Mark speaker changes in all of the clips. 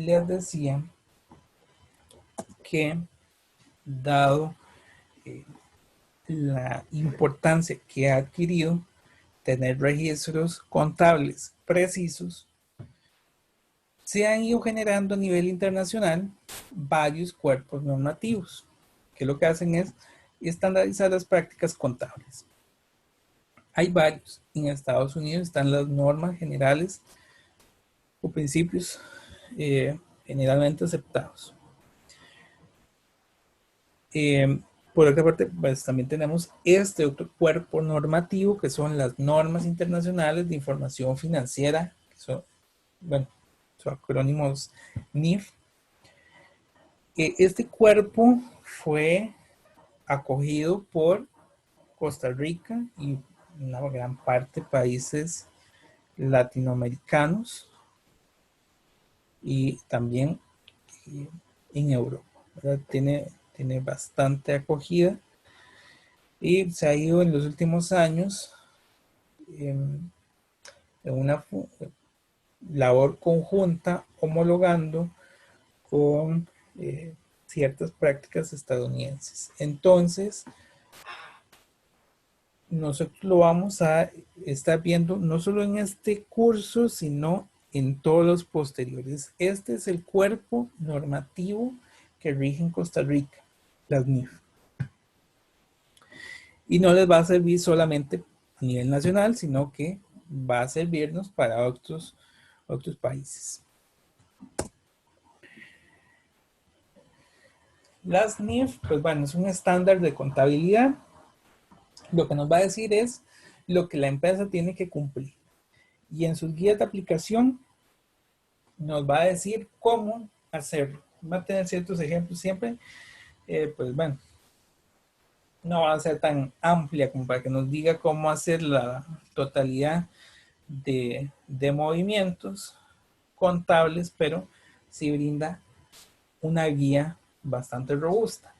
Speaker 1: les decía que dado la importancia que ha adquirido tener registros contables precisos, se han ido generando a nivel internacional varios cuerpos normativos que lo que hacen es estandarizar las prácticas contables. Hay varios. En Estados Unidos están las normas generales o principios generalmente aceptados. Por otra parte, pues también tenemos este otro cuerpo normativo que son las normas internacionales de información financiera, que son, bueno, son acrónimos NIF. Este cuerpo fue acogido por Costa Rica y una gran parte de países latinoamericanos y también en Europa, ¿verdad? Tiene bastante acogida y se ha ido en los últimos años en una labor conjunta homologando con ciertas prácticas estadounidenses. Entonces, nosotros lo vamos a estar viendo no solo en este curso, sino en todos los posteriores. Este es el cuerpo normativo que rige en Costa Rica, las NIF. Y no les va a servir solamente a nivel nacional, sino que va a servirnos para otros países. Las NIF, pues bueno, es un estándar de contabilidad. Lo que nos va a decir es lo que la empresa tiene que cumplir. Y en sus guías de aplicación nos va a decir cómo hacerlo. Va a tener ciertos ejemplos siempre. Pues bueno, no va a ser tan amplia como para que nos diga cómo hacer la totalidad de movimientos contables, pero sí brinda una guía bastante robusta.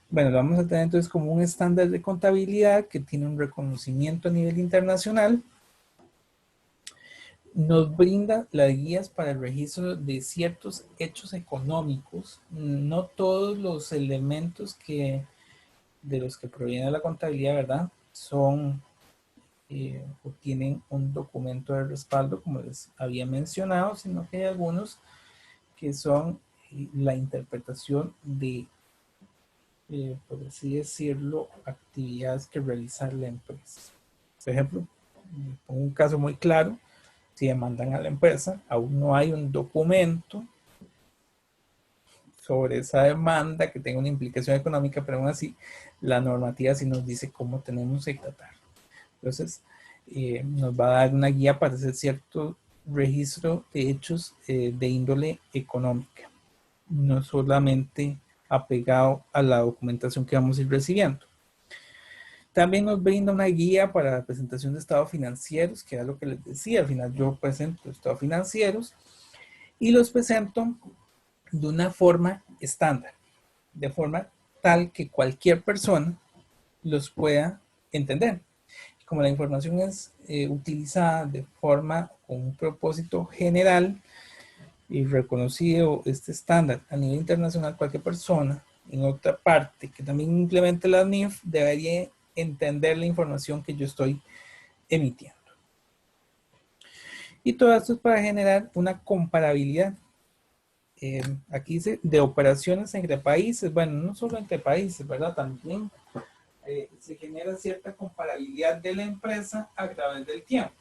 Speaker 1: Bueno, lo vamos a tener entonces como un estándar de contabilidad que tiene un reconocimiento a nivel internacional. Nos brinda las guías para el registro de ciertos hechos económicos. No todos los elementos de los que proviene la contabilidad, ¿verdad? Son o tienen un documento de respaldo, como les había mencionado, sino que hay algunos que son la interpretación de por así decirlo, actividades que realizar la empresa. Por ejemplo, pongo un caso muy claro, si demandan a la empresa, aún no hay un documento sobre esa demanda que tenga una implicación económica, pero aún así la normativa sí nos dice cómo tenemos que tratar. Entonces, nos va a dar una guía para hacer cierto registro de hechos de índole económica, no solamente apegado a la documentación que vamos a ir recibiendo. También nos brinda una guía para la presentación de estados financieros, que era lo que les decía. Al final yo presento estados financieros y los presento de una forma estándar, de forma tal que cualquier persona los pueda entender. Como la información es utilizada de forma con un propósito general y reconocido este estándar a nivel internacional, cualquier persona en otra parte que también implemente la NIF debería entender la información que yo estoy emitiendo. Y todo esto es para generar una comparabilidad. Aquí dice de operaciones entre países. Bueno, no solo entre países, ¿verdad? También se genera cierta comparabilidad de la empresa a través del tiempo.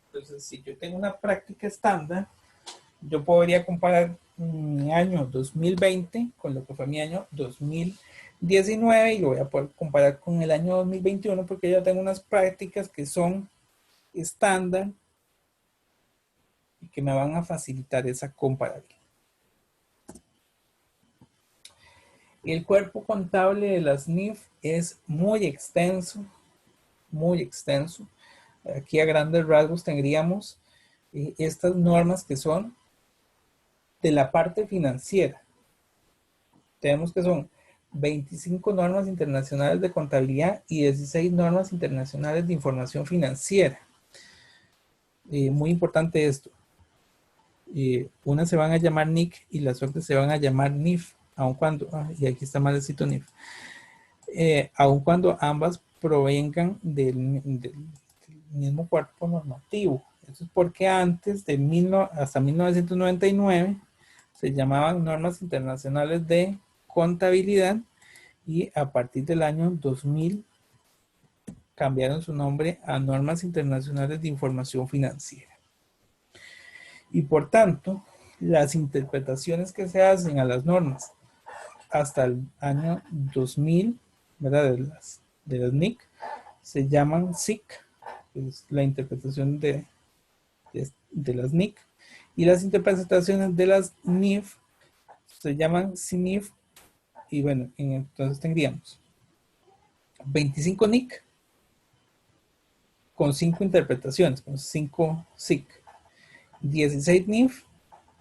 Speaker 1: Entonces, si yo tengo una práctica estándar, yo podría comparar mi año 2020 con lo que fue mi año 2019 y lo voy a poder comparar con el año 2021 porque yo tengo unas prácticas que son estándar y que me van a facilitar esa comparabilidad. El cuerpo contable de las NIF es muy extenso, muy extenso. Aquí a grandes rasgos tendríamos estas normas que son de la parte financiera. Tenemos que son 25 normas internacionales de contabilidad y 16 normas internacionales de información financiera. Muy importante esto. Unas se van a llamar NIC y las otras se van a llamar NIF, aun cuando, y aquí está mal escrito NIF, aun cuando ambas provengan del mismo cuerpo normativo. Eso es porque antes de hasta 1999 se llamaban normas internacionales de contabilidad y a partir del año 2000 cambiaron su nombre a normas internacionales de información financiera. Y por tanto, las interpretaciones que se hacen a las normas hasta el año 2000, ¿verdad? De las NIC, se llaman SIC, que es la interpretación de las NIC, y las interpretaciones de las NIF se llaman CINIF, y bueno, entonces tendríamos 25 NIC con 5 interpretaciones, con 5 SIC, 16 NIF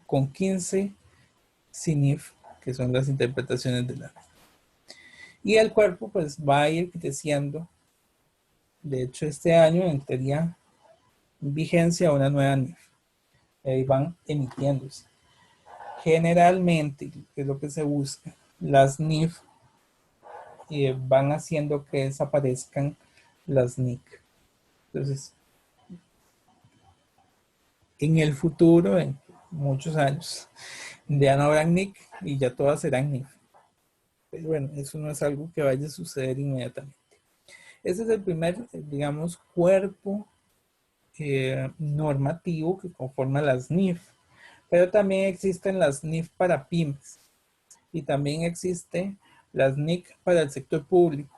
Speaker 1: con 15 CINIF, que son las interpretaciones de la NIF. Y el cuerpo pues va a ir creciendo. De hecho, este año entraría en vigencia una nueva NIF. Ahí van emitiéndose. Generalmente, que es lo que se busca, las NIF van haciendo que desaparezcan las NIC. Entonces, en el futuro, en muchos años, ya no habrán NIC y ya todas serán NIF. Pero bueno, eso no es algo que vaya a suceder inmediatamente. Ese es el primer, digamos, cuerpo normativo que conforma las NIF. Pero también existen las NIF para pymes y también existe las NIC para el sector público.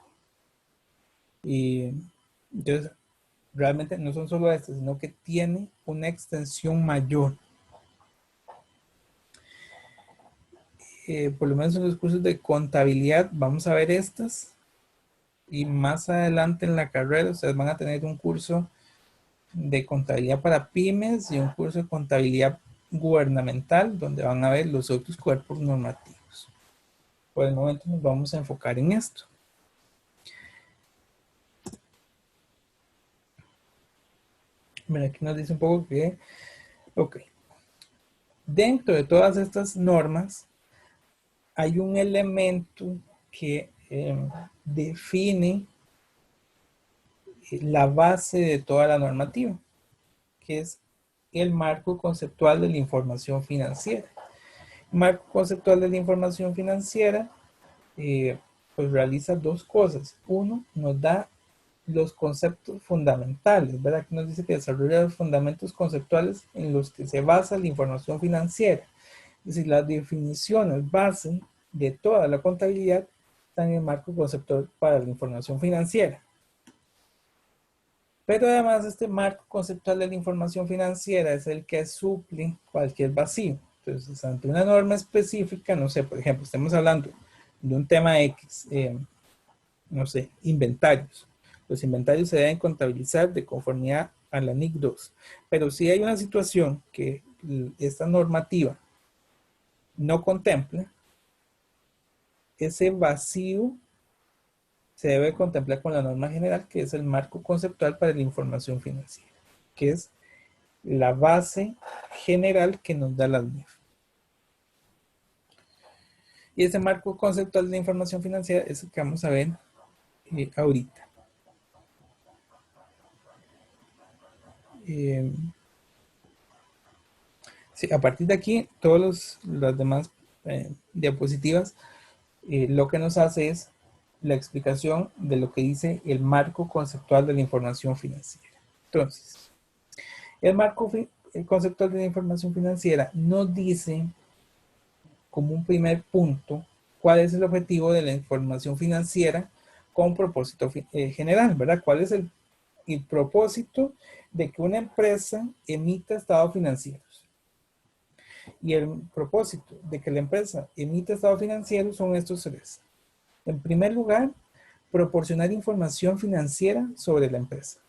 Speaker 1: Y entonces, realmente no son solo estas, sino que tiene una extensión mayor. Por lo menos en los cursos de contabilidad vamos a ver estas, y más adelante en la carrera ustedes van a tener un curso de contabilidad para pymes y un curso de contabilidad gubernamental donde van a ver los otros cuerpos normativos. Por el momento nos vamos a enfocar en esto. Mira, aquí nos dice un poco que, ok, dentro de todas estas normas hay un elemento que define la base de toda la normativa, que es el marco conceptual de la información financiera. El marco conceptual de la información financiera pues realiza dos cosas. Uno, nos da los conceptos fundamentales, ¿verdad? Aquí nos dice que desarrolla los fundamentos conceptuales en los que se basa la información financiera. Es decir, las definiciones base de toda la contabilidad están en el marco conceptual para la información financiera. Pero además este marco conceptual de la información financiera es el que suple cualquier vacío. Entonces, ante una norma específica, no sé, por ejemplo, estamos hablando de un tema X, no sé, inventarios. Los inventarios se deben contabilizar de conformidad a la NIC 2. Pero si hay una situación que esta normativa no contempla, ese vacío se debe contemplar con la norma general, que es el marco conceptual para la información financiera, que es la base general que nos da la NIF. Y ese marco conceptual de la información financiera es el que vamos a ver ahorita. Sí, a partir de aquí, todas las demás diapositivas, lo que nos hace es la explicación de lo que dice el marco conceptual de la información financiera. Entonces, el marco conceptual de la información financiera nos dice, como un primer punto, cuál es el objetivo de la información financiera con propósito general, ¿verdad? ¿Cuál es el propósito de que una empresa emita estados financieros? Y el propósito de que la empresa emita estados financieros son estos tres. En primer lugar, proporcionar información financiera sobre la empresa.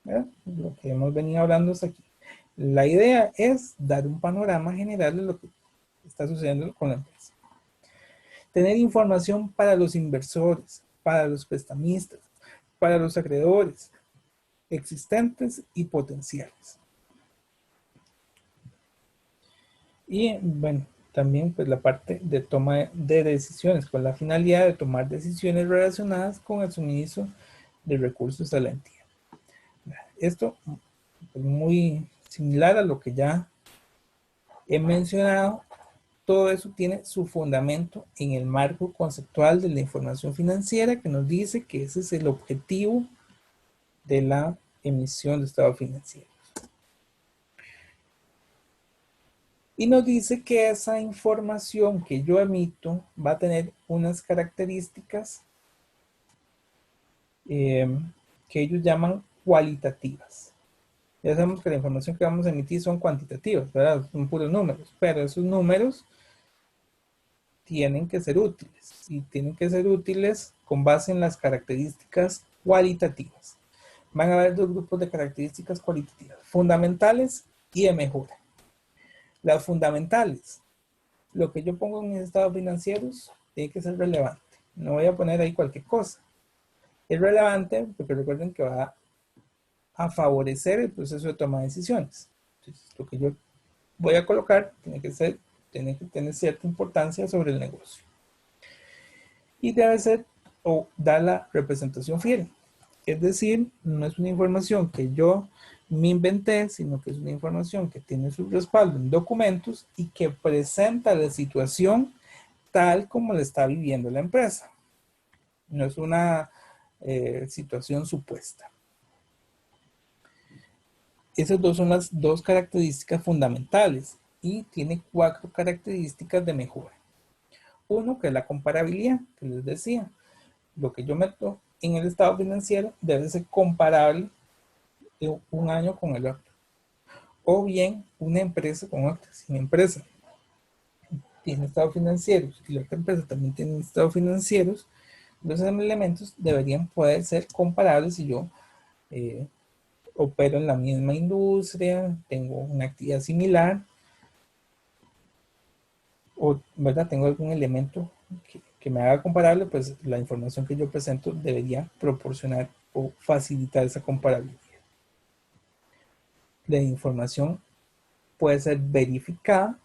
Speaker 1: ¿verdad? Lo que hemos venido hablando hasta aquí. La idea es dar un panorama general de lo que está sucediendo con la empresa. Tener información para los inversores, para los prestamistas, para los acreedores existentes y potenciales. Y bueno, también pues la parte de toma de decisiones, con la finalidad de tomar decisiones relacionadas con el suministro de recursos a la entidad. Esto es muy similar a lo que ya he mencionado. Todo eso tiene su fundamento en el marco conceptual de la información financiera, que nos dice que ese es el objetivo de la emisión de estado financiero. Y nos dice que esa información que yo emito va a tener unas características que ellos llaman cualitativas. Ya sabemos que la información que vamos a emitir son cuantitativas, ¿verdad? Son puros números, pero esos números tienen que ser útiles y tienen que ser útiles con base en las características cualitativas. Van a haber dos grupos de características cualitativas, fundamentales y de mejora. Las fundamentales, lo que yo pongo en mis estados financieros tiene que ser relevante. No voy a poner ahí cualquier cosa. Es relevante porque recuerden que va a favorecer el proceso de toma de decisiones. Entonces, lo que yo voy a colocar tiene que tener cierta importancia sobre el negocio. Y debe ser o dar la representación fiel. Es decir, no es una información que yo me inventé, sino que es una información que tiene su respaldo en documentos y que presenta la situación tal como la está viviendo la empresa. No es una situación supuesta. Esas dos son las dos características fundamentales y tiene 4 características de mejora. Uno, que es la comparabilidad, que les decía. Lo que yo meto en el estado financiero debe ser comparable de un año con el otro. O bien una empresa con otra. Si mi empresa tiene estados financieros y la otra empresa también tiene estados financieros, los elementos deberían poder ser comparables si yo opero en la misma industria, tengo una actividad similar, o ¿verdad? Tengo algún elemento que me haga comparable, pues la información que yo presento debería proporcionar o facilitar esa comparabilidad. La información puede ser verificada,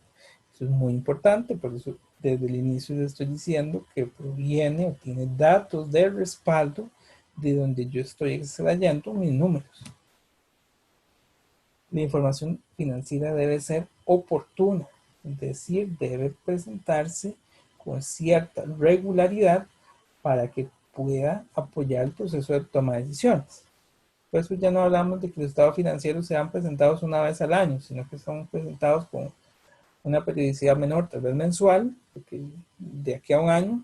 Speaker 1: eso es muy importante, por eso desde el inicio les estoy diciendo que proviene o tiene datos de respaldo de donde yo estoy extrayendo mis números. La información financiera debe ser oportuna, es decir, debe presentarse con cierta regularidad para que pueda apoyar el proceso de toma de decisiones. Por eso ya no hablamos de que los estados financieros sean presentados una vez al año, sino que son presentados con una periodicidad menor, tal vez mensual, porque de aquí a un año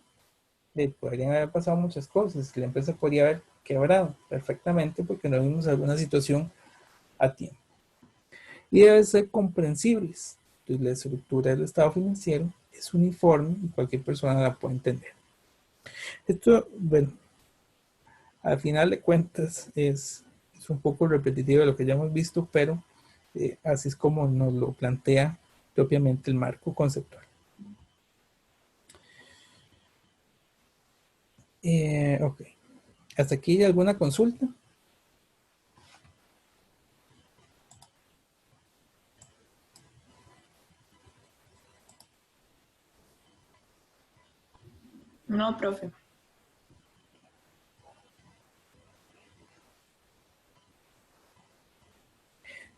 Speaker 1: podrían haber pasado muchas cosas. La empresa podría haber quebrado perfectamente porque no vimos alguna situación a tiempo. Y deben ser comprensibles. Entonces, la estructura del estado financiero es uniforme y cualquier persona la puede entender. Esto, bueno, al final de cuentas es un poco repetitivo de lo que ya hemos visto, pero así es como nos lo plantea propiamente el marco conceptual. Ok. ¿Hasta aquí hay alguna consulta?
Speaker 2: No, profe.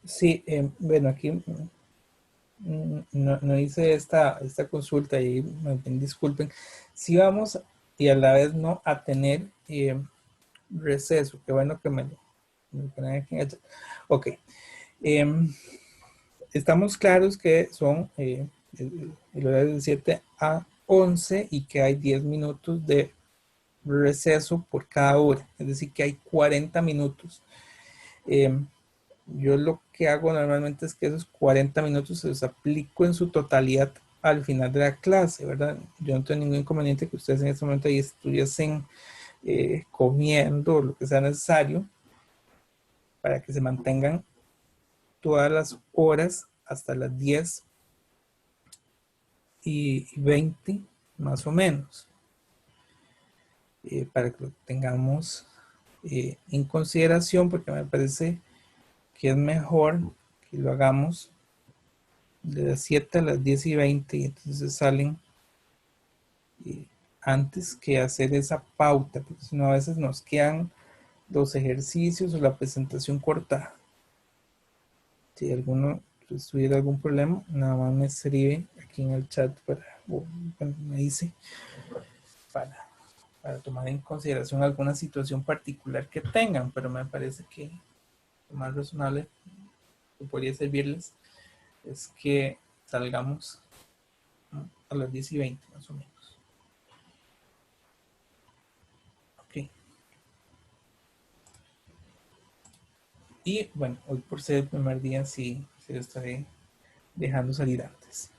Speaker 1: Sí, bueno, aquí no hice esta consulta y disculpen. Si vamos y a la vez no a tener receso, qué bueno que me ponen aquí. Ok. Estamos claros que son el horario de 7 a 11 y que hay 10 minutos de receso por cada hora, es decir, que hay 40 minutos. Yo lo que hago normalmente es que esos 40 minutos se los aplico en su totalidad al final de la clase, ¿verdad? Yo no tengo ningún inconveniente que ustedes en este momento ahí estuviesen comiendo lo que sea necesario para que se mantengan todas las horas hasta las 10:20 más o menos, para que lo tengamos en consideración, porque me parece que es mejor que lo hagamos de las 7 a las 10:20, y entonces salen antes que hacer esa pauta, porque si no a veces nos quedan los ejercicios o la presentación cortada. Si alguno tuviera algún problema, nada más me escribe aquí en el chat me dice para tomar en consideración alguna situación particular que tengan, pero me parece que lo más razonable que podría servirles es que salgamos a las 10:20 más o menos. Ok. Y bueno, hoy por ser el primer día sí lo estaré dejando salir antes.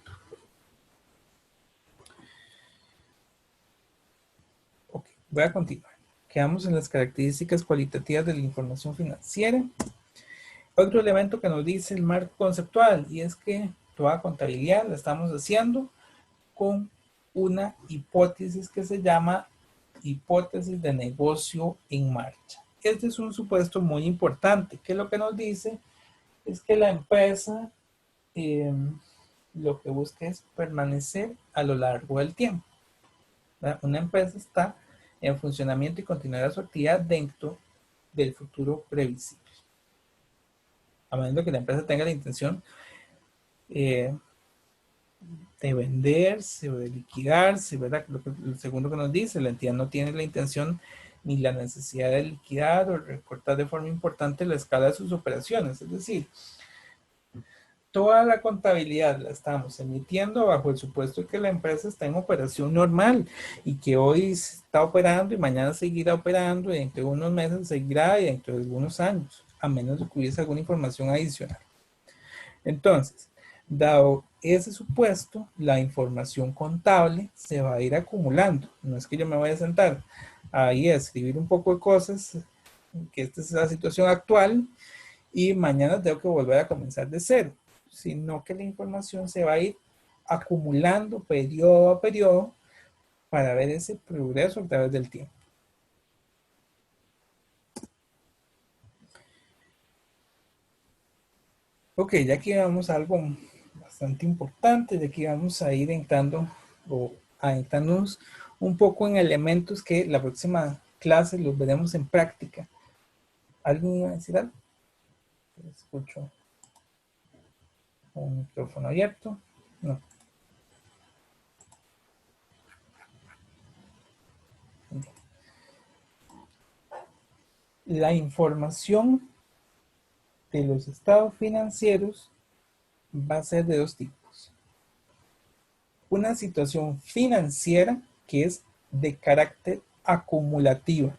Speaker 1: Ok, voy a continuar. Quedamos en las características cualitativas de la información financiera. Otro elemento que nos dice el marco conceptual, y es que toda contabilidad la estamos haciendo con una hipótesis que se llama hipótesis de negocio en marcha. Este es un supuesto muy importante, que lo que nos dice es que la empresa lo que busca es permanecer a lo largo del tiempo. ¿Verdad? Una empresa está en funcionamiento y continuará su actividad dentro del futuro previsible. A menos que la empresa tenga la intención de venderse o de liquidarse, ¿verdad? Lo segundo que nos dice, la entidad no tiene la intención ni la necesidad de liquidar o recortar de forma importante la escala de sus operaciones. Es decir, toda la contabilidad la estamos emitiendo bajo el supuesto de que la empresa está en operación normal y que hoy está operando y mañana seguirá operando y dentro de unos meses seguirá y dentro de algunos años, a menos de que hubiese alguna información adicional. Entonces, dado ese supuesto, la información contable se va a ir acumulando. No es que yo me vaya a sentar ahí a escribir un poco de cosas, que esta es la situación actual, y mañana tengo que volver a comenzar de cero, sino que la información se va a ir acumulando periodo a periodo para ver ese progreso a través del tiempo. Ok, ya aquí vamos a algo bastante importante, de aquí vamos a ir entrando o adentrándonos un poco en elementos que la próxima clase los veremos en práctica. ¿Alguien iba a decir algo? Escucho un micrófono abierto. No. La información de los estados financieros va a ser de dos tipos. Una situación financiera que es de carácter acumulativo.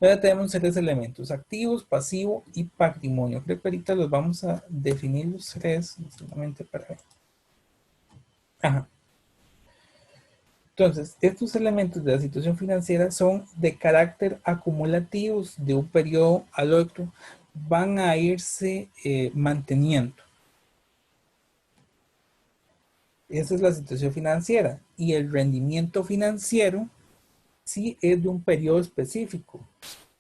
Speaker 1: Ahora tenemos tres elementos: activos, pasivo y patrimonio. Creo que ahorita los vamos a definir los tres, solamente para ver. Ajá. Entonces, estos elementos de la situación financiera son de carácter acumulativos, de un periodo al otro, van a irse manteniendo. Esa es la situación financiera. Y el rendimiento financiero sí es de un periodo específico.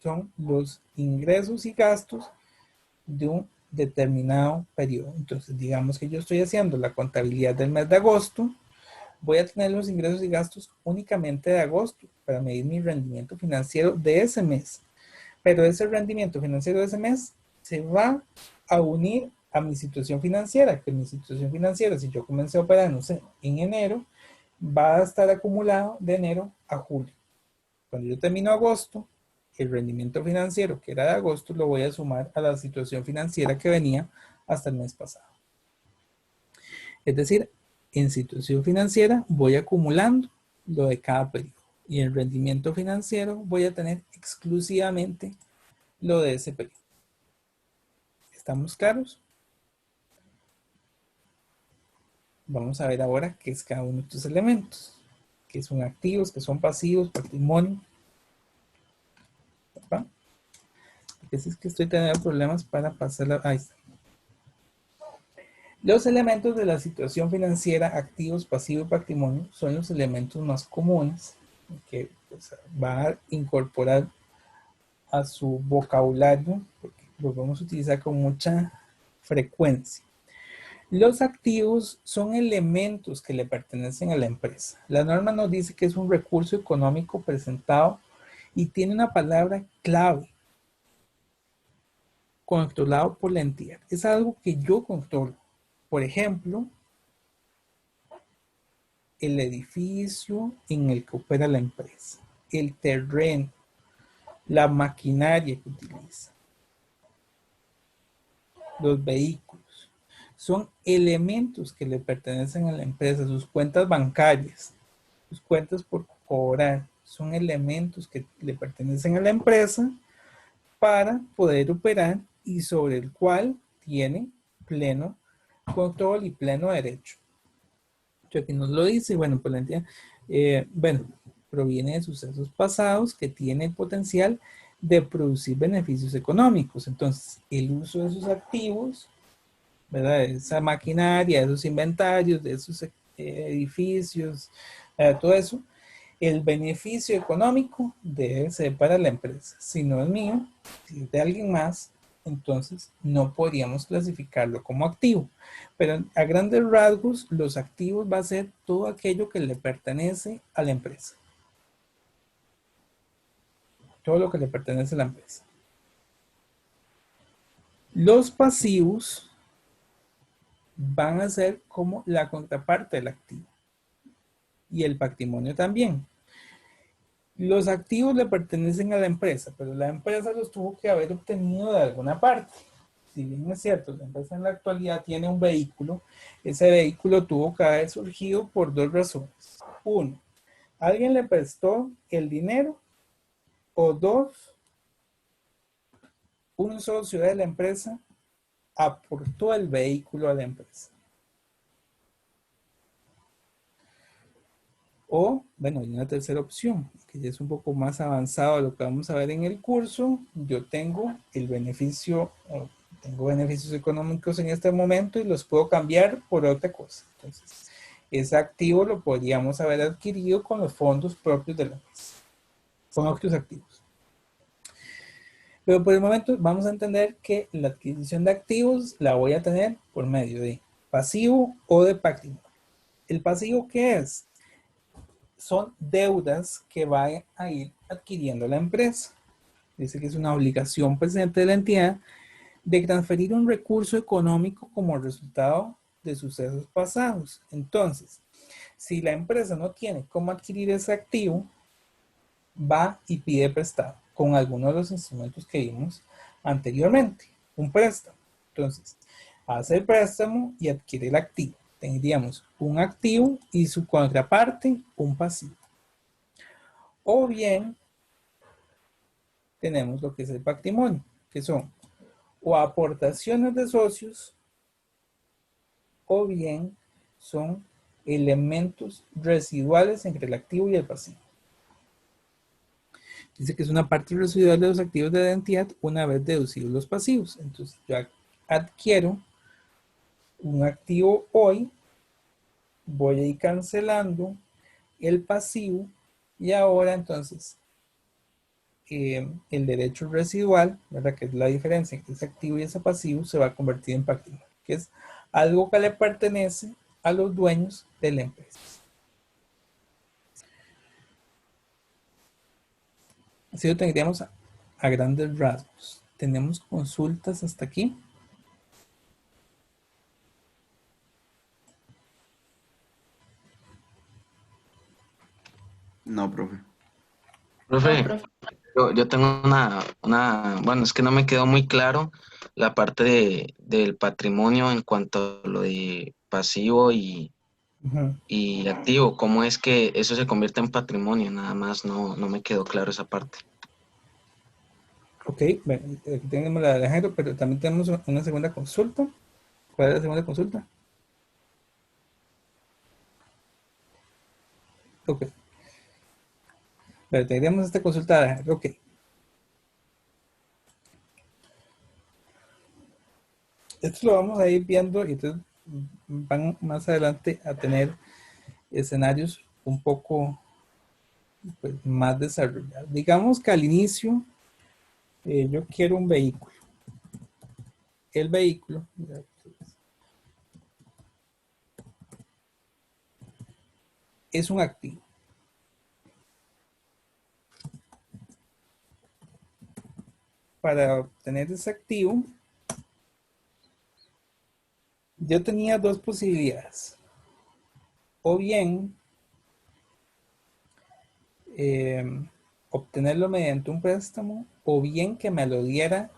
Speaker 1: Son los ingresos y gastos de un determinado periodo. Entonces, digamos que yo estoy haciendo la contabilidad del mes de agosto, voy a tener los ingresos y gastos únicamente de agosto para medir mi rendimiento financiero de ese mes. Pero ese rendimiento financiero de ese mes se va a unir a mi situación financiera, que mi situación financiera, si yo comencé a operar, no sé, en enero, va a estar acumulado de enero a julio. Cuando yo termino agosto, el rendimiento financiero que era de agosto lo voy a sumar a la situación financiera que venía hasta el mes pasado. Es decir, en situación financiera voy acumulando lo de cada periodo y en rendimiento financiero voy a tener exclusivamente lo de ese periodo. ¿Estamos claros? Vamos a ver ahora qué es cada uno de estos elementos, qué son activos, qué son pasivos, patrimonio. ¿Va? Es que estoy teniendo problemas para pasarla. Ahí está. Los elementos de la situación financiera, activos, pasivos y patrimonio, son los elementos más comunes que pues, va a incorporar a su vocabulario, porque los vamos a utilizar con mucha frecuencia. Los activos son elementos que le pertenecen a la empresa. La norma nos dice que es un recurso económico presentado y tiene una palabra clave, controlado por la entidad. Es algo que yo controlo. Por ejemplo, el edificio en el que opera la empresa, el terreno, la maquinaria que utiliza, los vehículos. Son elementos que le pertenecen a la empresa, sus cuentas bancarias, sus cuentas por cobrar, son elementos que le pertenecen a la empresa para poder operar y sobre el cual tiene pleno control y pleno derecho. Aquí nos lo dice, bueno, pues la entidad, bueno, proviene de sucesos pasados que tiene el potencial de producir beneficios económicos. Entonces, el uso de esos activos, ¿verdad? Esa maquinaria, esos inventarios, de esos edificios, todo eso, el beneficio económico debe ser para la empresa. Si no es mío, si es de alguien más, entonces no podríamos clasificarlo como activo. Pero a grandes rasgos, los activos va a ser todo aquello que le pertenece a la empresa. Todo lo que le pertenece a la empresa. Los pasivos van a ser como la contraparte del activo. Y el patrimonio también. Los activos le pertenecen a la empresa, pero la empresa los tuvo que haber obtenido de alguna parte. Si bien es cierto, la empresa en la actualidad tiene un vehículo, ese vehículo tuvo que haber surgido por dos razones. Uno, alguien le prestó el dinero, o dos, un socio de la empresa aportó el vehículo a la empresa. O, bueno, hay una tercera opción, que ya es un poco más avanzado de lo que vamos a ver en el curso. Yo tengo el beneficio, tengo beneficios económicos en este momento y los puedo cambiar por otra cosa. Entonces, ese activo lo podríamos haber adquirido con los fondos propios de la empresa, con otros activos. Pero por el momento vamos a entender que la adquisición de activos la voy a tener por medio de pasivo o de patrimonio. ¿El pasivo qué es? Son deudas que va a ir adquiriendo la empresa. Dice que es una obligación presente de la entidad de transferir un recurso económico como resultado de sucesos pasados. Entonces, si la empresa no tiene cómo adquirir ese activo, va y pide prestado con alguno de los instrumentos que vimos anteriormente, un préstamo. Entonces, hace el préstamo y adquiere el activo. Tendríamos un activo y su contraparte, un pasivo. O bien, tenemos lo que es el patrimonio, que son o aportaciones de socios, o bien son elementos residuales entre el activo y el pasivo. Dice que es una parte residual de los activos de la entidad una vez deducidos los pasivos. Entonces, yo adquiero un activo hoy, voy a ir cancelando el pasivo y ahora entonces el derecho residual, ¿verdad? Que es la diferencia entre ese activo y ese pasivo, se va a convertir en patrimonio, que es algo que le pertenece a los dueños de la empresa. Así lo tendríamos a grandes rasgos. ¿Tenemos consultas hasta aquí?
Speaker 2: No, profe.
Speaker 3: Profe, yo tengo bueno, es que no me quedó muy claro la parte del patrimonio en cuanto a lo de pasivo y activo. ¿Cómo es que eso se convierte en patrimonio? Nada más no me quedó claro esa parte.
Speaker 1: Ok, bueno, aquí tenemos la de Alejandro, pero también tenemos una segunda consulta. ¿Cuál es la segunda consulta? Ok. Pero tendríamos esta consulta de Alejandro. Ok. Esto lo vamos a ir viendo y entonces van más adelante a tener escenarios un poco pues, más desarrollados. Digamos que al inicio yo quiero un vehículo. El vehículo, es un activo. Para obtener ese activo, yo tenía dos posibilidades. O bien obtenerlo mediante un préstamo, o bien que me lo diera,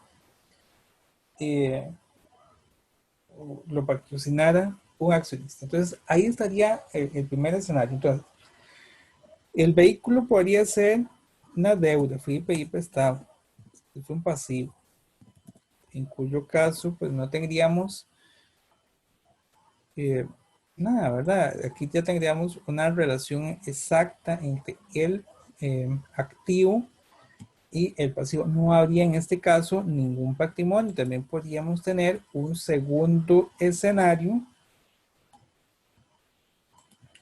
Speaker 1: lo patrocinara un accionista. Entonces, ahí estaría el primer escenario. Entonces, el vehículo podría ser una deuda, fui y pedí prestado, es un pasivo, en cuyo caso, pues no tendríamos nada, ¿verdad? Aquí ya tendríamos una relación exacta entre el activo y el pasivo. No habría en este caso ningún patrimonio. También podríamos tener un segundo escenario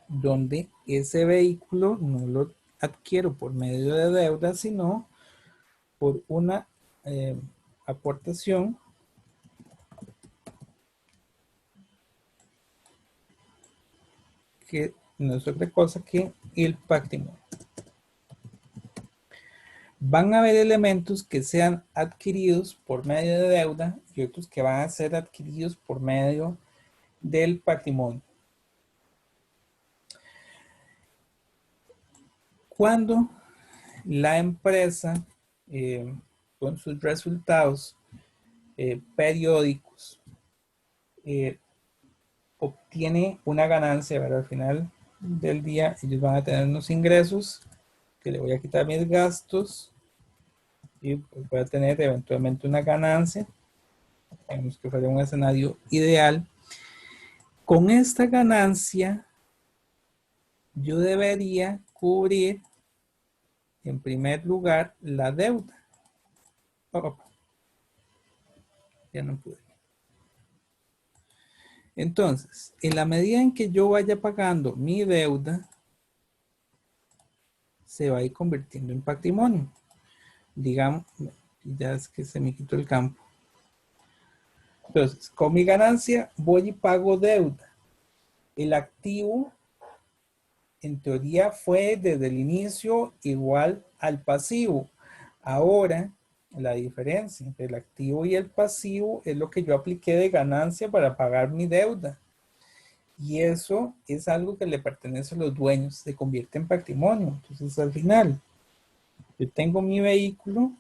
Speaker 1: donde ese vehículo no lo adquiero por medio de deuda, sino por una aportación que no es otra cosa que el patrimonio. Van a haber elementos que sean adquiridos por medio de deuda y otros que van a ser adquiridos por medio del patrimonio. Cuando la empresa, con sus resultados periódicos, obtiene una ganancia, ¿verdad? Al final del día ellos van a tener unos ingresos que le voy a quitar mis gastos y pues voy a tener eventualmente una ganancia. Tenemos que fuera un escenario ideal. Con esta ganancia yo debería cubrir en primer lugar la deuda. Oh, ya no pude. Entonces, en la medida en que yo vaya pagando mi deuda, se va a ir convirtiendo en patrimonio. Digamos, ya es que se me quitó el campo. Entonces, con mi ganancia voy y pago deuda. El activo, en teoría, fue desde el inicio igual al pasivo. Ahora, la diferencia entre el activo y el pasivo es lo que yo apliqué de ganancia para pagar mi deuda. Y eso es algo que le pertenece a los dueños, se convierte en patrimonio. Entonces, al final, yo tengo mi vehículo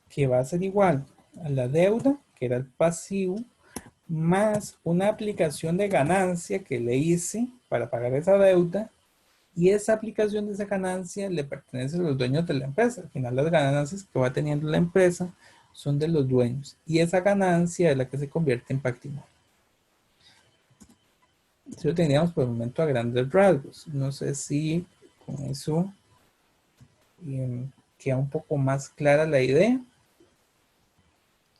Speaker 1: que va a ser igual a la deuda, que era el pasivo, más una aplicación de ganancia que le hice para pagar esa deuda, y esa aplicación de esa ganancia le pertenece a los dueños de la empresa. Al final, las ganancias que va teniendo la empresa son de los dueños, y esa ganancia es la que se convierte en patrimonio. Eso lo teníamos por el momento a grandes rasgos. No sé si con eso queda un poco más clara la idea.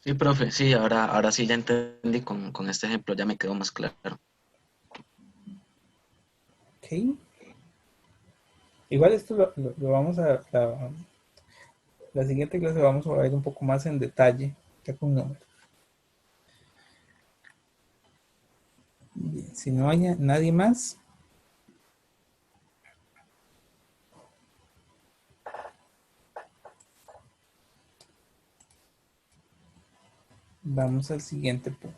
Speaker 3: Sí, profe, sí, ahora sí ya entendí con este ejemplo, ya me quedó más claro.
Speaker 1: Ok. Igual esto lo vamos la siguiente clase vamos a ver un poco más en detalle, ya con números. Bien, si no hay nadie más, vamos al siguiente punto.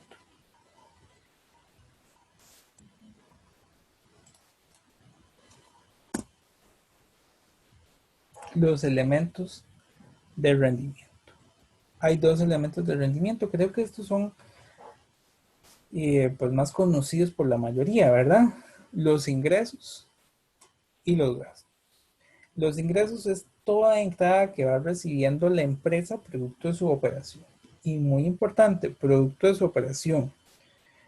Speaker 1: Los elementos de rendimiento. Hay dos elementos de rendimiento. Creo que estos son pues más conocidos por la mayoría, ¿verdad? Los ingresos y los gastos. Los ingresos es toda entrada que va recibiendo la empresa producto de su operación. Y muy importante, producto de su operación.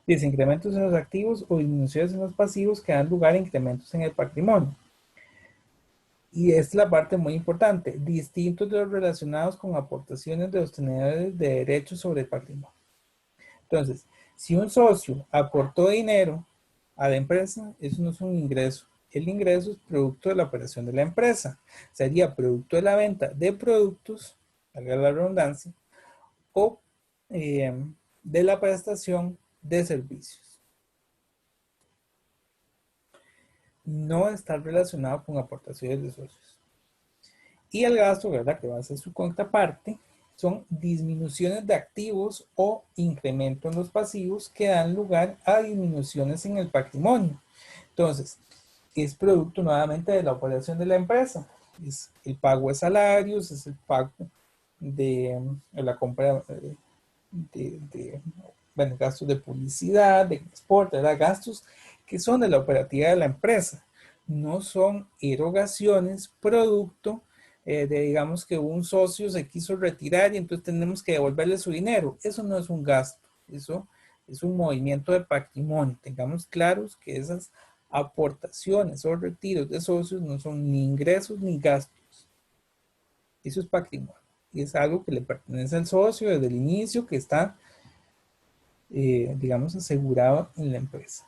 Speaker 1: Dice incrementos en los activos o disminuciones en los pasivos que dan lugar a incrementos en el patrimonio. Y es la parte muy importante, distintos de los relacionados con aportaciones de los tenedores de derechos sobre el patrimonio. Entonces, si un socio aportó dinero a la empresa, eso no es un ingreso. El ingreso es producto de la operación de la empresa. Sería producto de la venta de productos, valga la redundancia, o de la prestación de servicios. no está relacionado con aportaciones de socios. Y el gasto, ¿verdad?, que va a ser su contraparte, son disminuciones de activos o incremento en los pasivos que dan lugar a disminuciones en el patrimonio. Entonces, es producto nuevamente de la operación de la empresa. Es el pago de salarios, es el pago de la compra bueno, gastos de publicidad, de transporte, ¿verdad? Gastos que son de la operativa de la empresa. No son erogaciones producto de, digamos, que un socio se quiso retirar y entonces tenemos que devolverle su dinero. Eso no es un gasto, eso es un movimiento de patrimonio. Tengamos claros que esas aportaciones o retiros de socios no son ni ingresos ni gastos. Eso es patrimonio. Y es algo que le pertenece al socio desde el inicio, que está, digamos, asegurado en la empresa.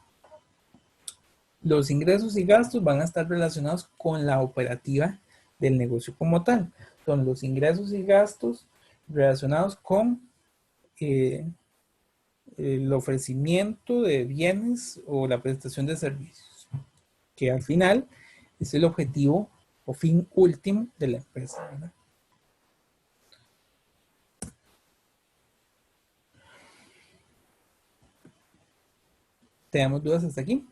Speaker 1: Los ingresos y gastos van a estar relacionados con la operativa del negocio como tal. Son los ingresos y gastos relacionados con el ofrecimiento de bienes o la prestación de servicios, que al final es el objetivo o fin último de la empresa, ¿verdad? ¿Tenemos dudas hasta aquí?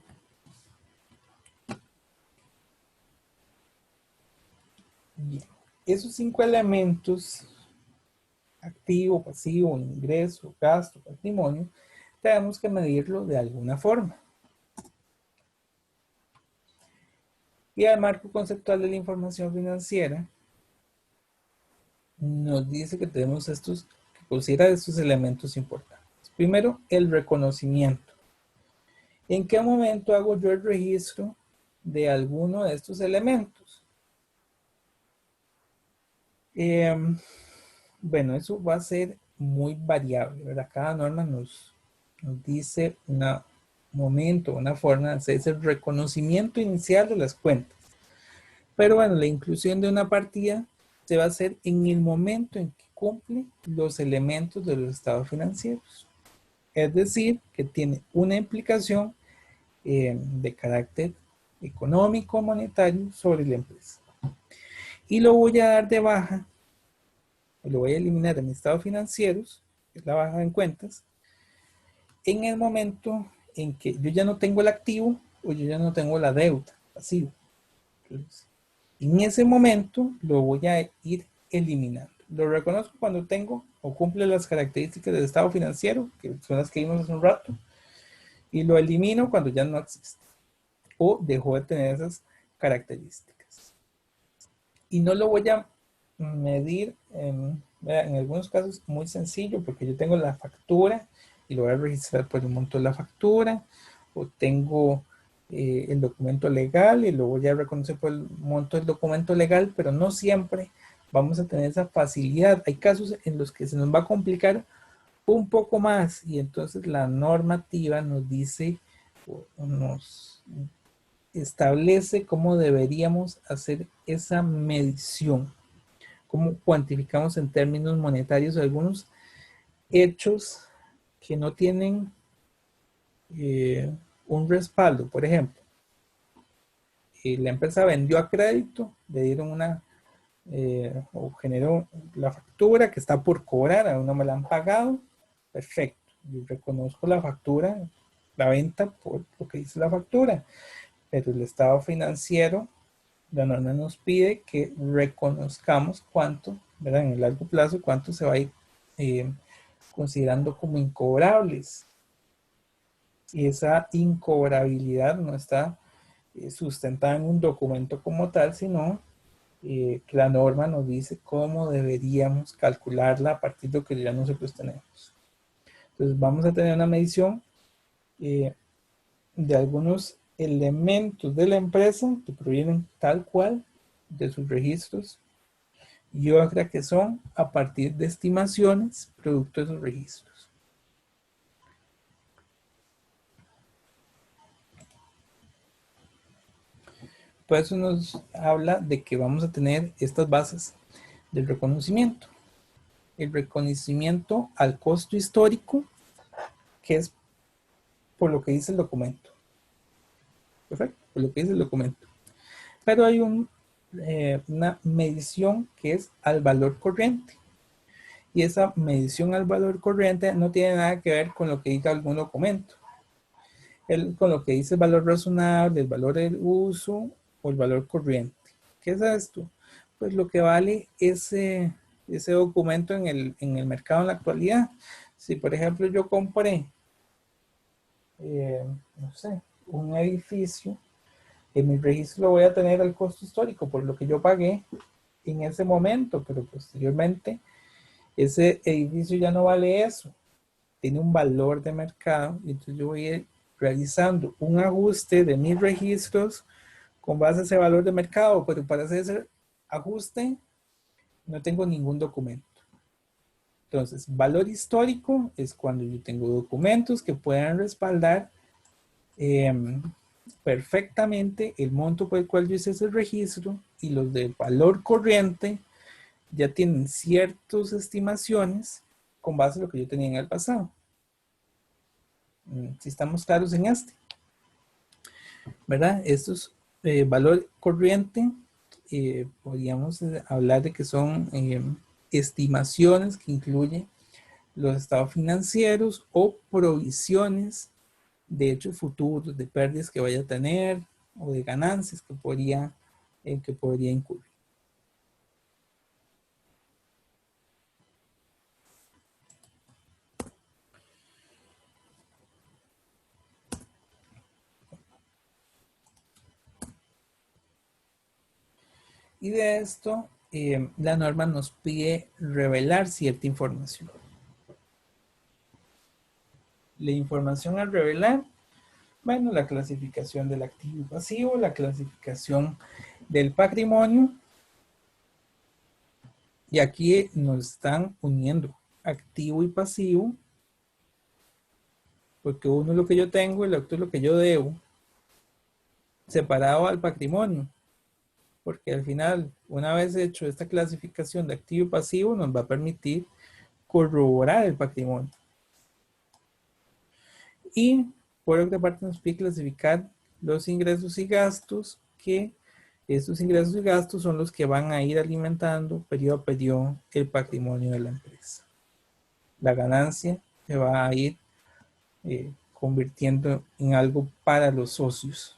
Speaker 1: Bien. Esos 5 elementos, activo, pasivo, ingreso, gasto, patrimonio, tenemos que medirlo de alguna forma. Y el marco conceptual de la información financiera nos dice que tenemos estos, que considera estos elementos importantes. Primero, el reconocimiento. ¿En qué momento hago yo el registro de alguno de estos elementos? Bueno, eso va a ser muy variable, ¿verdad? Cada norma nos dice un momento, una forma de hacer ese reconocimiento inicial de las cuentas. Pero bueno, la inclusión de una partida se va a hacer en el momento en que cumple los elementos de los estados financieros. Es decir, que tiene una implicación de carácter económico, monetario sobre la empresa. Y lo voy a dar de baja, lo voy a eliminar de mis estados financieros, que es la baja en cuentas, en el momento en que yo ya no tengo el activo o yo ya no tengo la deuda pasiva. Entonces, en ese momento lo voy a ir eliminando. Lo reconozco cuando tengo o cumple las características del estado financiero, que son las que vimos hace un rato, y lo elimino cuando ya no existe o dejó de tener esas características. Y no lo voy a medir en algunos casos muy sencillo, porque yo tengo la factura y lo voy a registrar por el monto de la factura, o tengo el documento legal y lo voy a reconocer por el monto del documento legal, pero no siempre vamos a tener esa facilidad. Hay casos en los que se nos va a complicar un poco más y entonces la normativa nos dice o nos establece cómo deberíamos hacer esa medición, cómo cuantificamos en términos monetarios algunos hechos que no tienen un respaldo. Por ejemplo, la empresa vendió a crédito, le dieron una o generó la factura que está por cobrar, aún no me la han pagado, perfecto, yo reconozco la factura, la venta por lo que dice la factura, pero el estado financiero, la norma nos pide que reconozcamos cuánto, ¿verdad? En el largo plazo, cuánto se va a ir considerando como incobrables. Y esa incobrabilidad no está sustentada en un documento como tal, sino que la norma nos dice cómo deberíamos calcularla a partir de lo que ya nosotros tenemos. Entonces vamos a tener una medición de algunos elementos de la empresa que provienen tal cual de sus registros y otra que son a partir de estimaciones producto de esos registros. Por eso nos habla de que vamos a tener estas bases del reconocimiento. El reconocimiento al costo histórico, que es por lo que dice el documento. Perfecto. por lo que dice el documento. Pero hay una medición que es al valor corriente. Y esa medición al valor corriente no tiene nada que ver con lo que diga algún documento. Con lo que dice el valor razonable, el valor del uso o el valor corriente. ¿Qué es esto? Pues lo que vale ese documento en el mercado en la actualidad. Si por ejemplo yo compré, no sé, un edificio, en mi registro lo voy a tener al costo histórico por lo que yo pagué en ese momento, pero posteriormente ese edificio ya no vale eso, tiene un valor de mercado, y entonces yo voy a ir realizando un ajuste de mis registros con base a ese valor de mercado, pero para hacer ese ajuste no tengo ningún documento. Entonces, valor histórico es cuando yo tengo documentos que puedan respaldar perfectamente el monto por el cual yo hice ese registro, y los de valor corriente ya tienen ciertas estimaciones con base a lo que yo tenía en el pasado. Si estamos claros en este, ¿verdad? Estos valor corriente, podríamos hablar de que son estimaciones que incluyen los estados financieros o provisiones de hechos futuros, de pérdidas que vaya a tener o de ganancias que podría incurrir. Y de esto, la norma nos pide revelar cierta información. La información a revelar, bueno, la clasificación del activo y pasivo, la clasificación del patrimonio, y aquí nos están uniendo activo y pasivo, porque uno es lo que yo tengo y el otro es lo que yo debo, separado al patrimonio, porque al final, una vez hecho esta clasificación de activo y pasivo, nos va a permitir corroborar el patrimonio. Y por otra parte nos pide clasificar los ingresos y gastos, que estos ingresos y gastos son los que van a ir alimentando periodo a periodo el patrimonio de la empresa. La ganancia se va a ir convirtiendo en algo para los socios.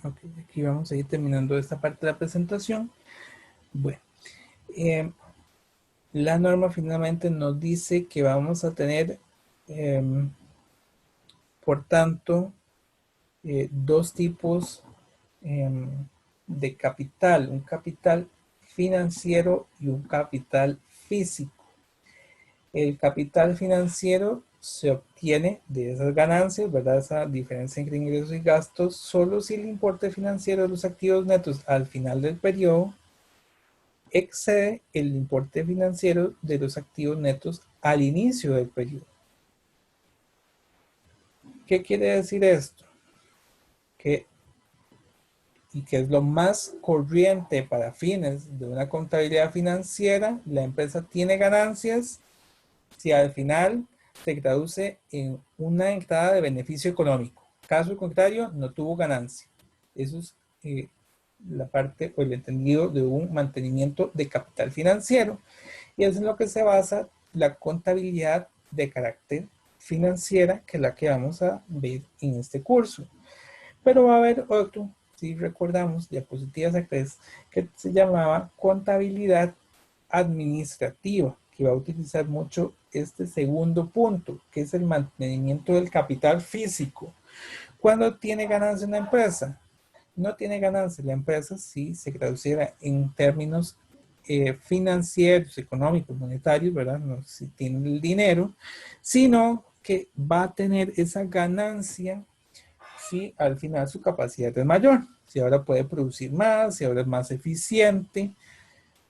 Speaker 1: Ok, aquí vamos a ir terminando esta parte de la presentación. Bueno, la norma finalmente nos dice que vamos a tener, por tanto, dos tipos de capital, un capital financiero y un capital físico. El capital financiero se obtiene de esas ganancias, ¿verdad? Esa diferencia entre ingresos y gastos, solo si el importe financiero de los activos netos al final del periodo excede el importe financiero de los activos netos al inicio del periodo. ¿Qué quiere decir esto? Y que es lo más corriente para fines de una contabilidad financiera, la empresa tiene ganancias si al final se traduce en una entrada de beneficio económico. Caso contrario, no tuvo ganancia. Eso es la parte o el entendido de un mantenimiento de capital financiero, y es en lo que se basa la contabilidad de carácter financiera, que es la que vamos a ver en este curso. Pero va a haber otro, si recordamos, diapositivas acá, que se llamaba contabilidad administrativa, que va a utilizar mucho este segundo punto, que es el mantenimiento del capital físico. ¿Cuándo tiene ganancia una empresa? No tiene ganancia la empresa si se traduciera en términos financieros, económicos, monetarios, ¿verdad? No si tiene el dinero, sino que va a tener esa ganancia si al final su capacidad es mayor, si ahora puede producir más, si ahora es más eficiente.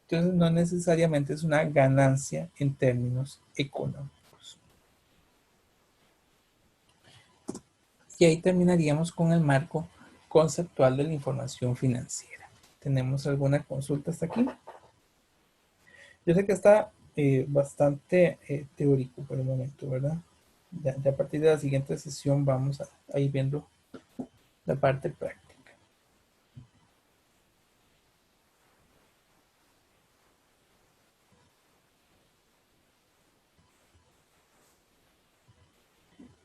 Speaker 1: Entonces no necesariamente es una ganancia en términos económicos. Y ahí terminaríamos con el marco conceptual de la información financiera. ¿Tenemos alguna consulta hasta aquí? Yo sé que está bastante teórico por el momento, ¿verdad? Ya a partir de la siguiente sesión vamos a ir viendo la parte práctica.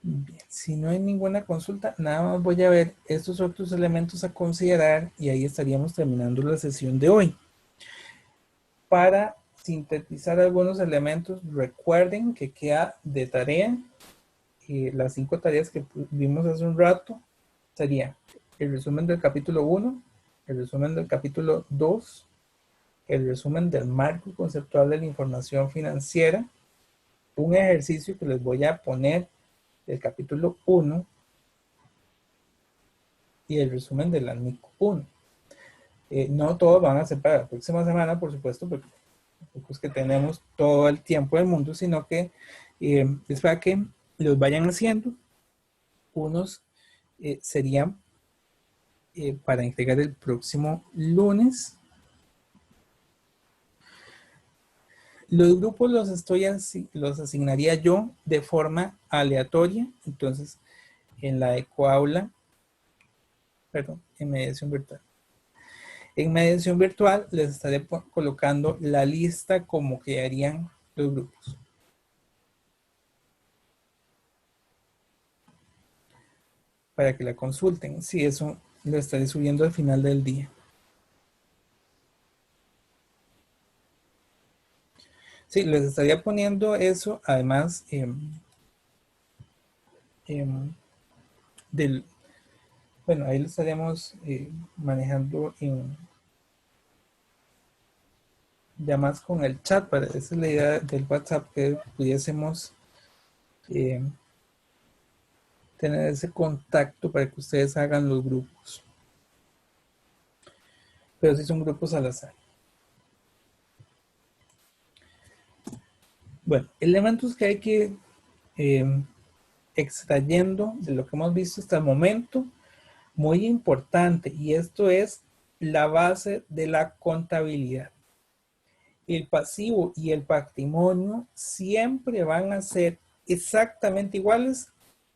Speaker 1: Bien, si no hay ninguna consulta, nada más voy a ver estos otros elementos a considerar y ahí estaríamos terminando la sesión de hoy. Para sintetizar algunos elementos, recuerden que queda de tarea las 5 tareas que vimos hace un rato. Sería el resumen del capítulo 1, el resumen del capítulo 2, el resumen del marco conceptual de la información financiera, un ejercicio que les voy a poner del capítulo 1 y el resumen del ANIC 1. No todos van a ser para la próxima semana, por supuesto, porque tampoco es que tenemos todo el tiempo del mundo, sino que es para que los vayan haciendo. Unos serían para entregar el próximo lunes. Los grupos los asignaría yo de forma aleatoria. Entonces, en la EcoAula, perdón, en mediación virtual. En mediación virtual les estaré colocando la lista como quedarían los grupos. Para que la consulten. Sí, eso lo estaré subiendo al final del día. Sí, les estaría poniendo eso, además bueno, ahí lo estaríamos manejando ya más con el chat, esa es la idea del WhatsApp, que pudiésemos tener ese contacto para que ustedes hagan los grupos. Pero sí son grupos al azar. Bueno, elementos que hay que extrayendo de lo que hemos visto hasta el momento, muy importante, y esto es la base de la contabilidad. El pasivo y el patrimonio siempre van a ser exactamente iguales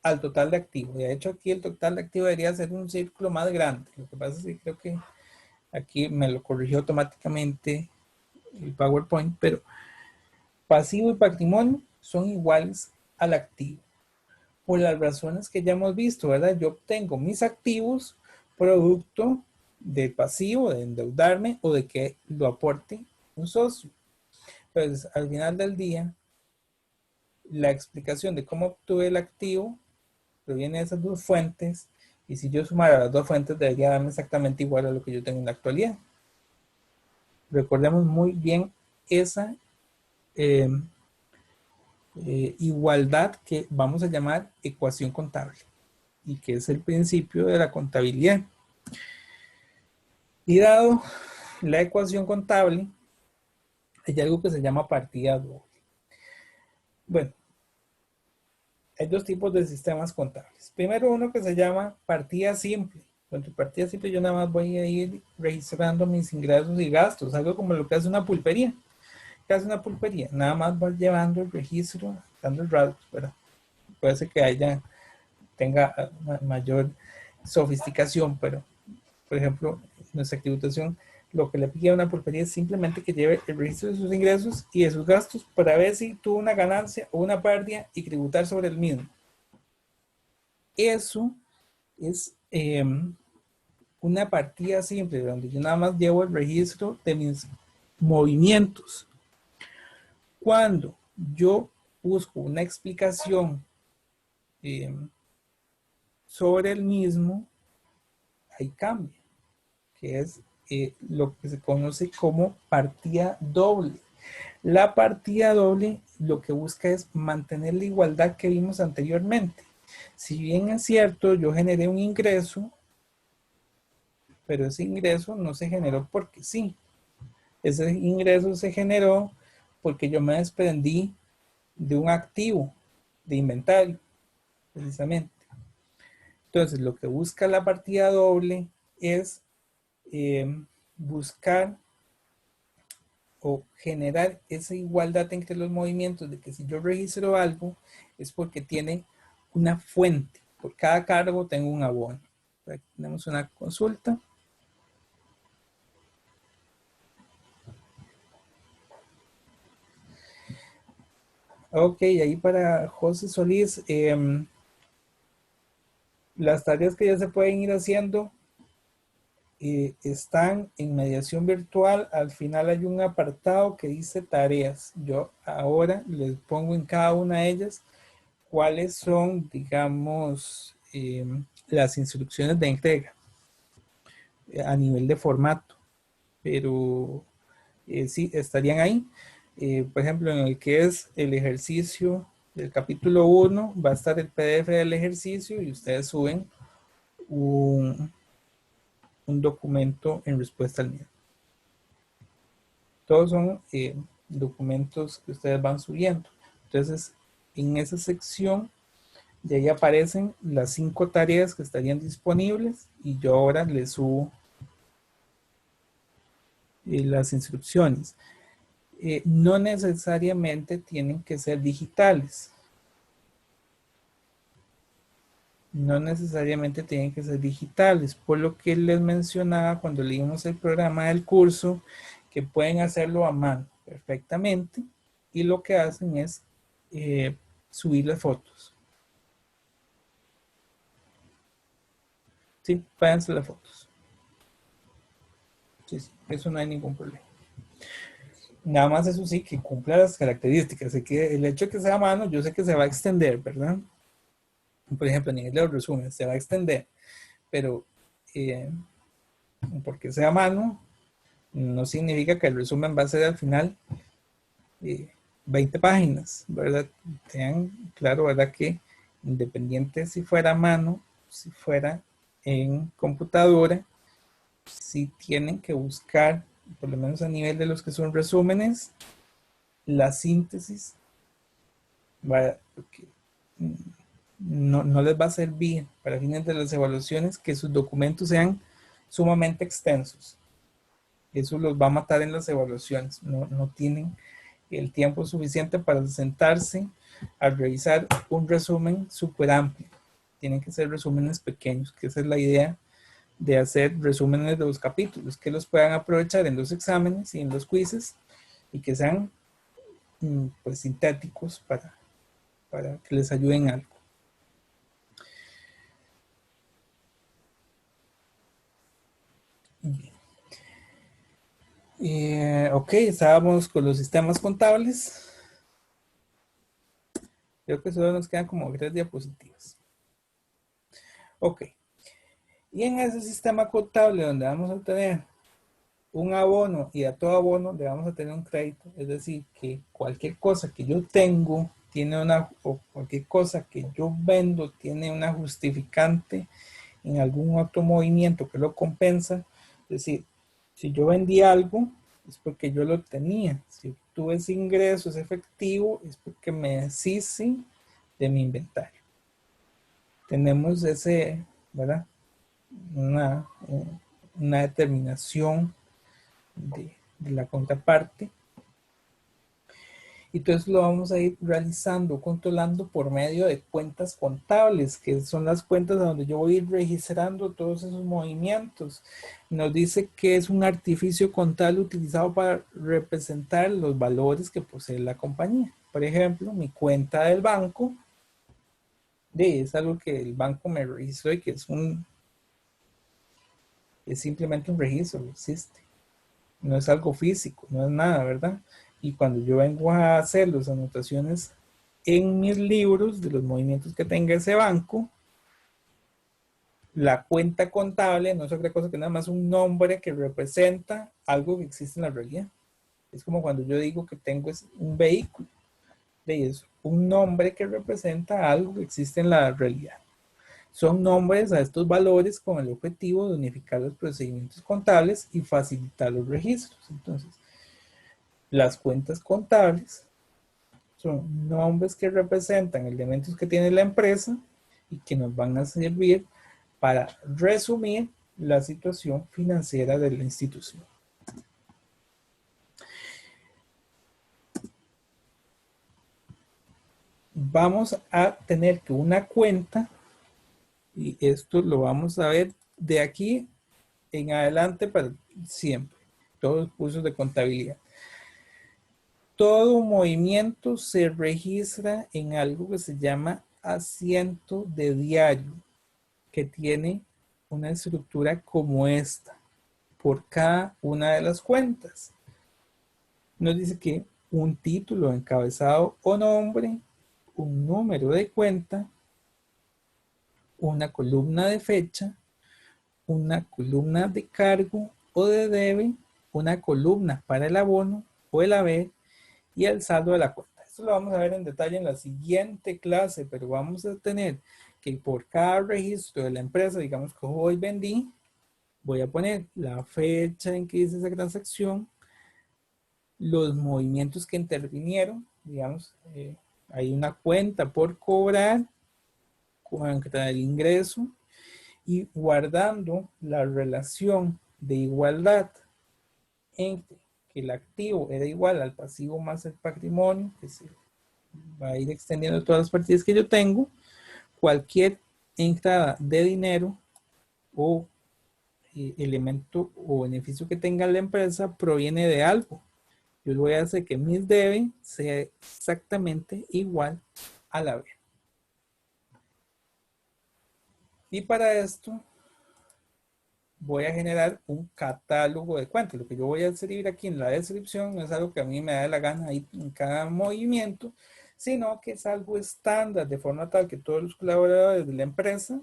Speaker 1: al total de activos. De hecho, aquí el total de activos debería ser un círculo más grande. Lo que pasa es que creo que aquí me lo corrigió automáticamente el PowerPoint, pero pasivo y patrimonio son iguales al activo. Por las razones que ya hemos visto, ¿verdad? Yo obtengo mis activos producto del pasivo, de endeudarme o de que lo aporte un socio. Pues al final del día, la explicación de cómo obtuve el activo proviene de esas dos fuentes, y si yo sumara las dos fuentes debería darme exactamente igual a lo que yo tengo en la actualidad. Recordemos muy bien esa igualdad que vamos a llamar ecuación contable y que es el principio de la contabilidad. Y dado la ecuación contable, hay algo que se llama partida doble. Bueno, hay dos tipos de sistemas contables. Primero uno que se llama partida simple. Con tu partida simple yo nada más voy a ir registrando mis ingresos y gastos, algo como lo que hace una pulpería. ¿Qué hace una pulpería? Nada más va llevando el registro, dando el rasgo, ¿verdad? Puede ser que tenga mayor sofisticación, pero por ejemplo, nuestra tributación lo que le pide a una pulpería es simplemente que lleve el registro de sus ingresos y de sus gastos para ver si tuvo una ganancia o una pérdida y tributar sobre el mismo. Eso es una partida simple donde yo nada más llevo el registro de mis movimientos. Cuando yo busco una explicación sobre el mismo, ahí cambia, que es lo que se conoce como partida doble. La partida doble lo que busca es mantener la igualdad que vimos anteriormente. Si bien es cierto, yo generé un ingreso, pero ese ingreso no se generó porque sí. Ese ingreso se generó porque yo me desprendí de un activo de inventario, precisamente. Entonces, lo que busca la partida doble es buscar o generar esa igualdad entre los movimientos, de que si yo registro algo es porque tiene una fuente. Por cada cargo tengo un abono. Aquí tenemos una consulta. Ok, ahí para José Solís, las tareas que ya se pueden ir haciendo están en mediación virtual. Al final hay un apartado que dice tareas. Yo ahora les pongo en cada una de ellas cuáles son, digamos, las instrucciones de entrega a nivel de formato, pero sí, estarían ahí. Por ejemplo, en el que es el ejercicio del capítulo 1, va a estar el PDF del ejercicio y ustedes suben un documento en respuesta al mismo. Todos son documentos que ustedes van subiendo. Entonces, en esa sección, de ahí aparecen las 5 tareas que estarían disponibles y yo ahora les subo las instrucciones. No necesariamente tienen que ser digitales. No necesariamente tienen que ser digitales, por lo que les mencionaba cuando leímos el programa del curso, que pueden hacerlo a mano perfectamente y lo que hacen es subir las fotos. Sí, pueden hacer las fotos. Sí, sí, eso no hay ningún problema. Nada más eso sí, que cumpla las características. Así que el hecho de que sea a mano, yo sé que se va a extender, ¿verdad? Por ejemplo, a nivel de los resúmenes, se va a extender, pero porque sea a mano, no significa que el resumen va a ser al final 20 páginas, ¿verdad? Tengan claro, ¿verdad? Que independiente si fuera a mano, si fuera en computadora, si tienen que buscar, por lo menos a nivel de los que son resúmenes, la síntesis, ¿verdad? Porque no les va a servir para fines de las evaluaciones que sus documentos sean sumamente extensos. Eso los va a matar en las evaluaciones. No tienen el tiempo suficiente para sentarse a revisar un resumen súper amplio. Tienen que ser resúmenes pequeños, que esa es la idea de hacer resúmenes de los capítulos, que los puedan aprovechar en los exámenes y en los quizzes y que sean pues sintéticos para que les ayuden algo. Ok, estábamos con los sistemas contables. Creo que solo nos quedan como 3 diapositivas. Ok. Y en ese sistema contable donde vamos a tener un abono y a todo abono le vamos a tener un crédito, es decir, que cualquier cosa que yo tengo tiene o cualquier cosa que yo vendo tiene una justificante en algún otro movimiento que lo compensa. Es decir, si yo vendí algo es porque yo lo tenía, si tuve ese ingreso, ese efectivo, es porque me deshice de mi inventario. Tenemos ese, ¿verdad? Una determinación de la contraparte. Y entonces lo vamos a ir realizando, controlando por medio de cuentas contables, que son las cuentas donde yo voy a ir registrando todos esos movimientos. Nos dice que es un artificio contable utilizado para representar los valores que posee la compañía. Por ejemplo, mi cuenta del banco, es algo que el banco me registró y que es simplemente un registro, existe. No es algo físico, no es nada, ¿verdad? Y cuando yo vengo a hacer las anotaciones en mis libros de los movimientos que tenga ese banco, la cuenta contable no es otra cosa que nada más un nombre que representa algo que existe en la realidad. Es como cuando yo digo que tengo un vehículo, es un nombre que representa algo que existe en la realidad. Son nombres a estos valores con el objetivo de unificar los procedimientos contables y facilitar los registros. Entonces, las cuentas contables son nombres que representan elementos que tiene la empresa y que nos van a servir para resumir la situación financiera de la institución. Vamos a tener que una cuenta, y esto lo vamos a ver de aquí en adelante para siempre, todos los cursos de contabilidad. Todo movimiento se registra en algo que se llama asiento de diario, que tiene una estructura como esta, por cada una de las cuentas. Nos dice que un título, encabezado o nombre, un número de cuenta, una columna de fecha, una columna de cargo o de debe, una columna para el abono o el haber y el saldo de la cuenta. Esto lo vamos a ver en detalle en la siguiente clase, pero vamos a tener que por cada registro de la empresa, digamos que hoy vendí, voy a poner la fecha en que hice esa transacción, los movimientos que intervinieron, digamos, hay una cuenta por cobrar, cuenta del ingreso, y guardando la relación de igualdad entre que el activo era igual al pasivo más el patrimonio, que se va a ir extendiendo todas las partidas que yo tengo, cualquier entrada de dinero o elemento o beneficio que tenga la empresa proviene de algo. Yo voy a hacer que mis debe sea exactamente igual a la haber. Y para esto voy a generar un catálogo de cuentas. Lo que yo voy a escribir aquí en la descripción no es algo que a mí me da la gana ahí en cada movimiento, sino que es algo estándar, de forma tal que todos los colaboradores de la empresa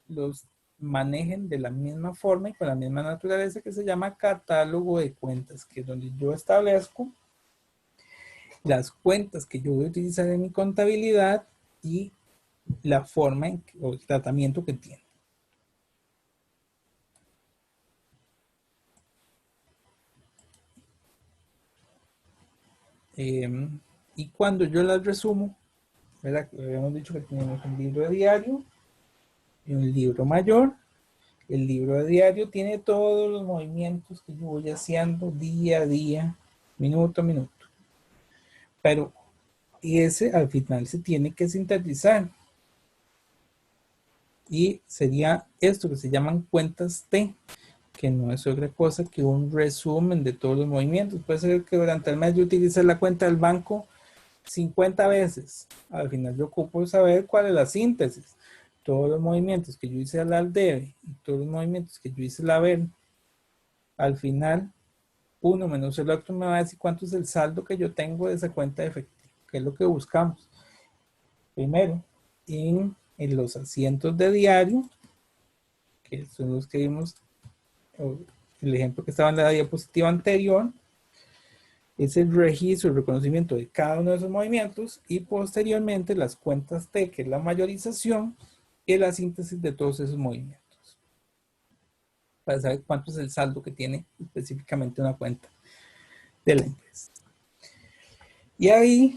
Speaker 1: los manejen de la misma forma y con la misma naturaleza, que se llama catálogo de cuentas, que es donde yo establezco las cuentas que yo voy a utilizar en mi contabilidad y la forma o el tratamiento que tiene. Y cuando yo las resumo, ¿verdad? Habíamos dicho que tenemos un libro de diario y un libro mayor. El libro de diario tiene todos los movimientos que yo voy haciendo día a día, minuto a minuto. Pero ese al final se tiene que sintetizar. Y sería esto que se llaman cuentas T, que no es otra cosa que un resumen de todos los movimientos. Puede ser que durante el mes yo utilice la cuenta del banco 50 veces. Al final yo ocupo saber cuál es la síntesis. Todos los movimientos que yo hice al debe y todos los movimientos que yo hice al haber, al final, uno menos el otro me va a decir cuánto es el saldo que yo tengo de esa cuenta de efectivo, que es lo que buscamos. Primero, en los asientos de diario, que son los que vimos, el ejemplo que estaba en la diapositiva anterior, es el registro, el reconocimiento de cada uno de esos movimientos, y posteriormente las cuentas T, que es la mayorización, y la síntesis de todos esos movimientos, para saber cuánto es el saldo que tiene específicamente una cuenta de la empresa. Y ahí